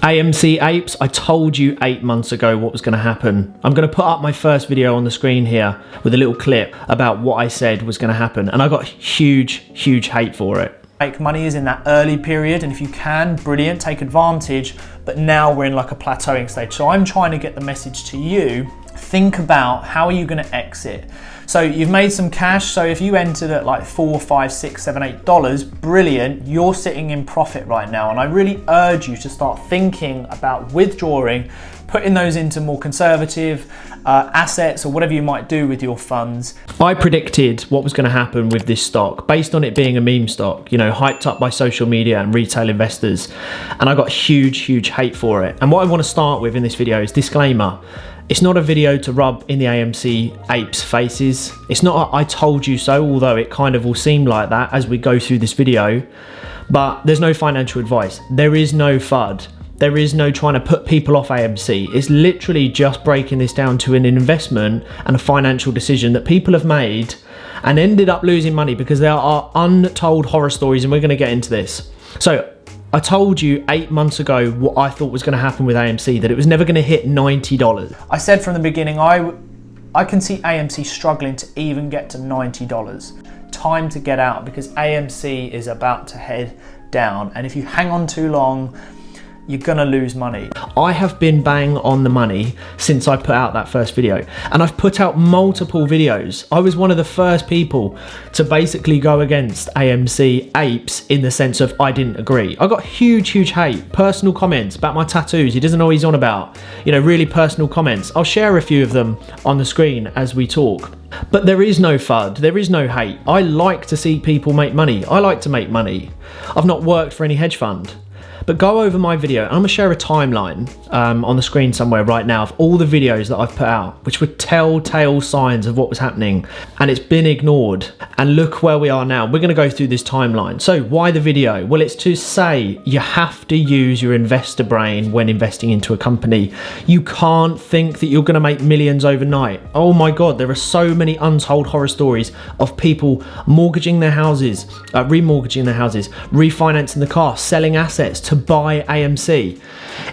AMC Apes, I told you 8 months ago what was going to happen. I'm going to put up my first video on the screen here with a little clip about what I said was going to happen, and I got huge hate for it. Make money is in that early period, and if you can, brilliant, take advantage, but now we're in like a plateauing stage. So I'm trying to get the message to you, think about how are you going to exit. So you've made some cash, so if you entered at like $4, $5, $6, $7, $8, brilliant, you're sitting in profit right now, and I really urge you to start thinking about withdrawing, putting those into more conservative assets or whatever you might do with your funds. I predicted what was going to happen with this stock based on it being a meme stock, you know, hyped up by social media and retail investors, and I got huge hate for it. And what I want to start with in this video is disclaimer. It's not a video to rub in the AMC Apes faces. It's not a I told you so, although it kind of will seem like that as we go through this video. But there's no financial advice. There is no FUD. There is no trying to put people off AMC. It's literally just breaking this down to an investment and a financial decision that people have made and ended up losing money because there are untold horror stories, and we're going to get into this. So I told you 8 months ago what I thought was going to happen with AMC, that it was never going to hit $90. I said from the beginning, I can see AMC struggling to even get to $90. Time to get out, because AMC is about to head down, and if you hang on too long, you're gonna lose money. I have been bang on the money since I put out that first video, and I've put out multiple videos. I was one of the first people to basically go against AMC Apes in the sense of I didn't agree. I got huge hate, personal comments about my tattoos he doesn't know what he's on about, you know, really personal comments. I'll share a few of them on the screen as we talk. But there is no FUD, there is no hate. I like to see people make money. I like to make money. I've not worked for any hedge fund. But go over my video, and I'm gonna share a timeline on the screen somewhere right now of all the videos that I've put out, which were telltale signs of what was happening, and it's been ignored. And look where we are now. We're gonna go through this timeline. So why the video? Well, it's to say you have to use your investor brain when investing into a company. You can't think that you're gonna make millions overnight. Oh my God, there are so many untold horror stories of people mortgaging their houses, remortgaging their houses, refinancing the car, selling assets to buy AMC.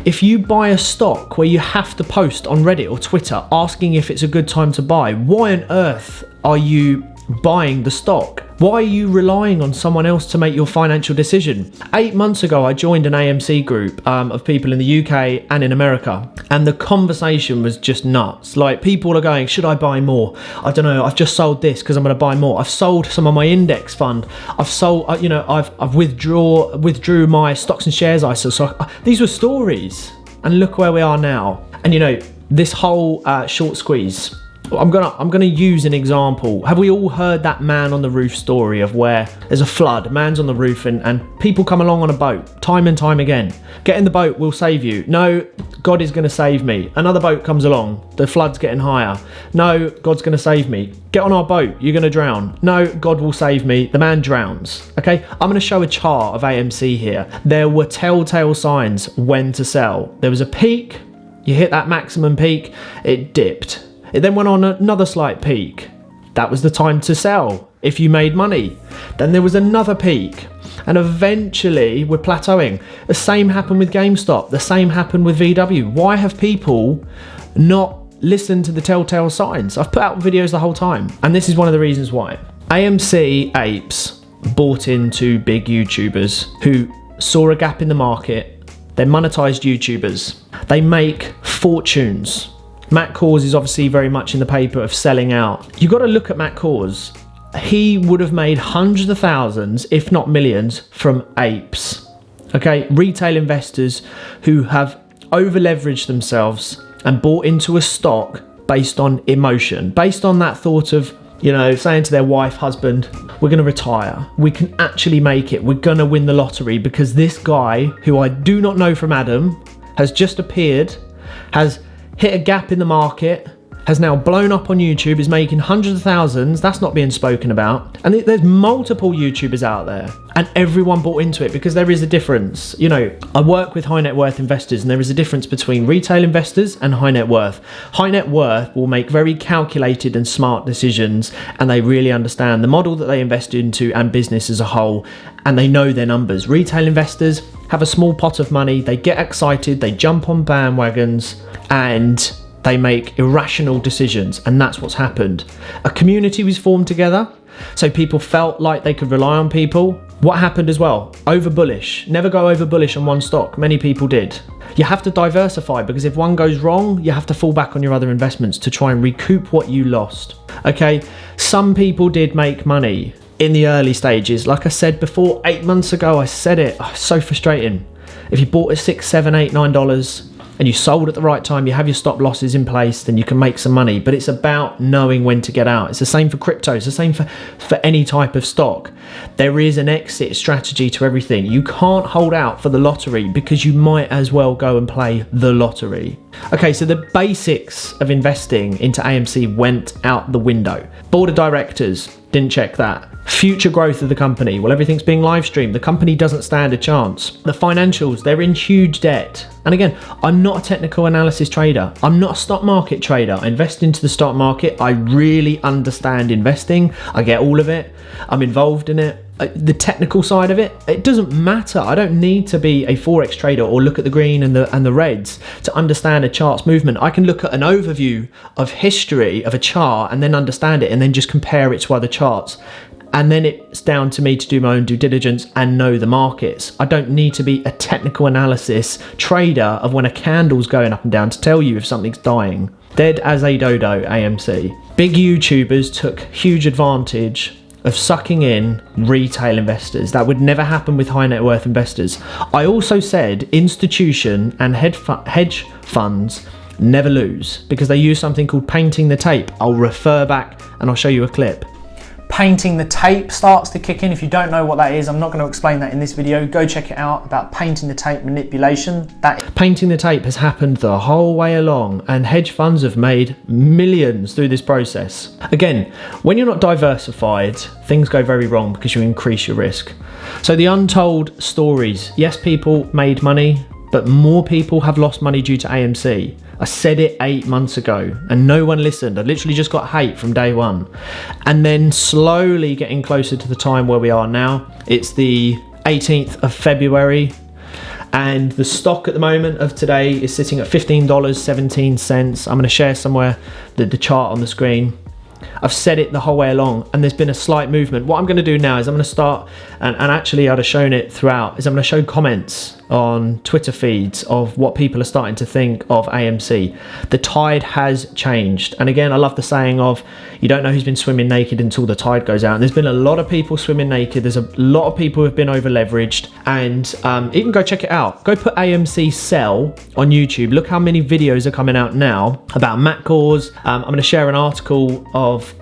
If you buy a stock where you have to post on Reddit or Twitter asking if it's a good time to buy, why on earth are you buying the stock? Why are you relying on someone else to make your financial decision? 8 months ago, I joined an AMC group of people in the UK and in America, and the conversation was just nuts. Like, people are going, should I buy more? I don't know, I've just sold this because I'm going to buy more. I've sold some of my index fund. I've sold, you know, I've withdrew my stocks and shares ISA. So these were stories, and look where we are now. And you know, this whole short squeeze, I'm gonna use an example. Have we all heard that man on the roof story of where there's a flood, man's on the roof and people come along on a boat time and time again. Get in the boat, we'll save you. No, God is gonna save me. Another boat comes along, the flood's getting higher. No, God's gonna save me. Get on our boat, you're gonna drown. No, God will save me. The man drowns. Okay, I'm gonna show a chart of AMC here. There were telltale signs when to sell. There was a peak, you hit that maximum peak, it dipped. It then went on another slight peak. That was the time to sell if you made money. Then there was another peak, and eventually we're plateauing. The same happened with GameStop. The same happened with VW. Why have people not listened to the telltale signs? I've put out videos the whole time, and this is one of the reasons why. AMC Apes bought into big YouTubers who saw a gap in the market. They're monetized YouTubers. They make fortunes. Matt Kors is obviously very much in the paper of selling out. You've got to look at Matt Kors. He would have made hundreds of thousands, if not millions, from apes. Okay, retail investors who have over-leveraged themselves and bought into a stock based on emotion, based on that thought of, you know, saying to their wife, husband, we're going to retire. We can actually make it. We're going to win the lottery because this guy, who I do not know from Adam, has just appeared, has hit a gap in the market, has now blown up on YouTube, is making hundreds of thousands. That's not being spoken about. And there's multiple YouTubers out there, and everyone bought into it because there is a difference. You know, I work with high net worth investors, and there is a difference between retail investors and high net worth. High net worth will make very calculated and smart decisions, and they really understand the model that they invest into and business as a whole, and they know their numbers. Retail investors have a small pot of money, they get excited, they jump on bandwagons, and they make irrational decisions, and that's what's happened. A community was formed together, so people felt like they could rely on people. What happened as well? Over bullish. Never go over bullish on one stock. Many people did. You have to diversify, because if one goes wrong, you have to fall back on your other investments to try and recoup what you lost. Okay, some people did make money in the early stages. Like I said before, 8 months ago, I said it. Oh, so frustrating. If you bought at $6, $7, $8, $9 and you sold at the right time, you have your stop losses in place, then you can make some money. But it's about knowing when to get out. It's the same for crypto. It's the same for any type of stock. There is an exit strategy to everything. You can't hold out for the lottery, because you might as well go and play the lottery. Okay, so the basics of investing into AMC went out the window. Board of directors, didn't check that. Future growth of the company, well, everything's being live streamed. The company doesn't stand a chance. The financials, they're in huge debt. And again, I'm not a technical analysis trader. I'm not a stock market trader. I invest into the stock market. I really understand investing. I get all of it. I'm involved in it. The technical side of it, it doesn't matter. I don't need to be a forex trader or look at the green and the reds to understand a chart's movement. I can look at an overview of history of a chart and then understand it, and then just compare it to other charts. And then it's down to me to do my own due diligence and know the markets. I don't need to be a technical analysis trader of when a candle's going up and down to tell you if something's dying. Dead as a dodo, AMC. Big YouTubers took huge advantage of sucking in retail investors. That would never happen with high net worth investors. I also said institution and hedge funds never lose, because they use something called painting the tape. I'll refer back and I'll show you a clip. Painting the tape starts to kick in. If you don't know what that is, I'm not going to explain that in this video. Go check it out about painting the tape manipulation. Painting the tape has happened the whole way along, and hedge funds have made millions through this process. Again, when you're not diversified, things go very wrong because you increase your risk. So the untold stories. Yes, people made money, but more people have lost money due to AMC. I said it 8 months ago and no one listened. I literally just got hate from day one. And then slowly getting closer to the time where we are now. It's the 18th of February and the stock at the moment of today is sitting at $15.17. I'm going to share somewhere the chart on the screen. I've said it the whole way along, and there's been a slight movement. What I'm going to do now is I'm going to start, and actually I'd have shown it throughout, is I'm going to show comments on Twitter feeds of what people are starting to think of AMC. The tide has changed. And again, I love the saying of, you don't know who's been swimming naked until the tide goes out. And there's been a lot of people swimming naked. There's a lot of people who have been over leveraged, and even go check it out. Go put AMC sell on YouTube. Look how many videos are coming out now about Matt Cause. I'm going to share an article of,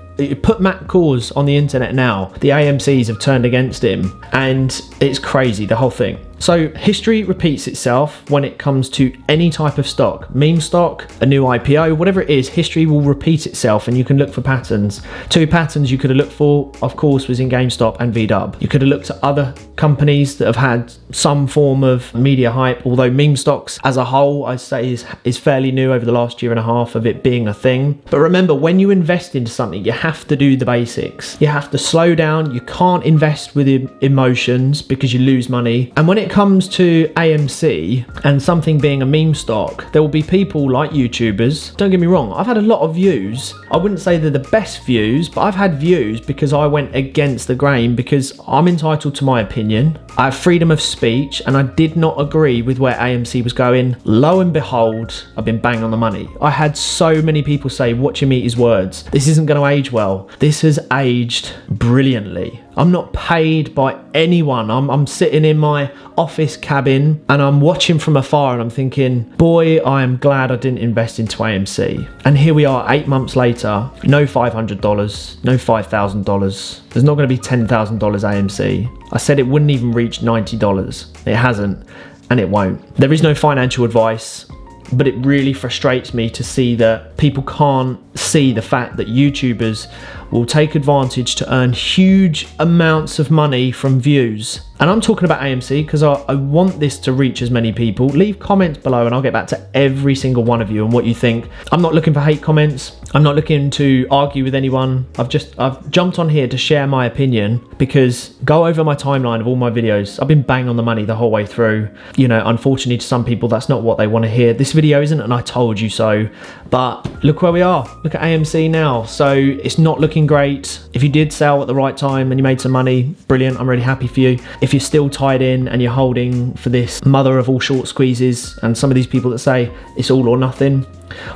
put Matt Cause on the internet now. The AMCs have turned against him, and it's crazy, the whole thing. So history repeats itself when it comes to any type of stock. Meme stock, a new IPO, whatever it is, history will repeat itself, and you can look for patterns. Two patterns you could have looked for, of course, was in GameStop and VW. You could have looked at other companies that have had some form of media hype, although meme stocks as a whole, I'd say is fairly new over the last year and a half of it being a thing. But remember, when you invest into something, you have to do the basics. You have to slow down. You can't invest with emotions because you lose money. And when it comes to AMC and something being a meme stock, there will be people like YouTubers. Don't get me wrong, I've had a lot of views. I wouldn't say they're the best views, but I've had views because I went against the grain, because I'm entitled to my opinion. I have freedom of speech, and I did not agree with where AMC was going. Lo and behold, I've been bang on the money. I had so many people say, watch him eat his words. This isn't going to age well. This has aged brilliantly. I'm not paid by anyone. I'm sitting in my office cabin and I'm watching from afar and I'm thinking, boy, I am glad I didn't invest into AMC. And here we are 8 months later, no $500, no $5,000. There's not going to be $10,000 AMC. I said it wouldn't even reach $90. It hasn't, and it won't. There is no financial advice, but it really frustrates me to see that people can't see the fact that YouTubers will take advantage to earn huge amounts of money from views. And I'm talking about AMC because I want this to reach as many people. Leave comments below and I'll get back to every single one of you and what you think. I'm not looking for hate comments. I'm not looking to argue with anyone. I've jumped on here to share my opinion, because go over my timeline of all my videos. I've been bang on the money the whole way through. You know, unfortunately to some people, that's not what they want to hear. This video isn't an I told you so, but look where we are. Look at AMC now. So it's not looking great. If you did sell at the right time and you made some money, brilliant. I'm really happy for you. If you're still tied in and you're holding for this mother of all short squeezes, and some of these people that say it's all or nothing,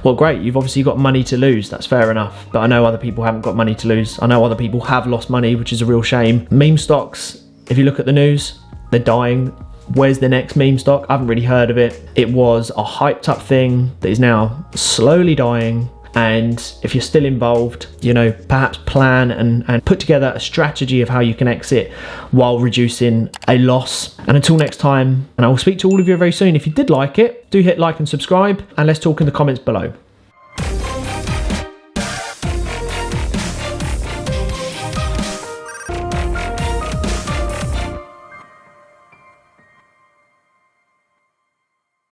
well, great, you've obviously got money to lose. That's fair enough. But I know other people haven't got money to lose. I know other people have lost money, which is a real shame. Meme stocks, if you look at the news, they're dying. Where's the next meme stock? I haven't really heard of it. It was a hyped up thing that is now slowly dying. And if you're still involved, you know, perhaps plan and put together a strategy of how you can exit while reducing a loss. And until next time, and I will speak to all of you very soon. If you did like it, do hit like and subscribe, and let's talk in the comments below.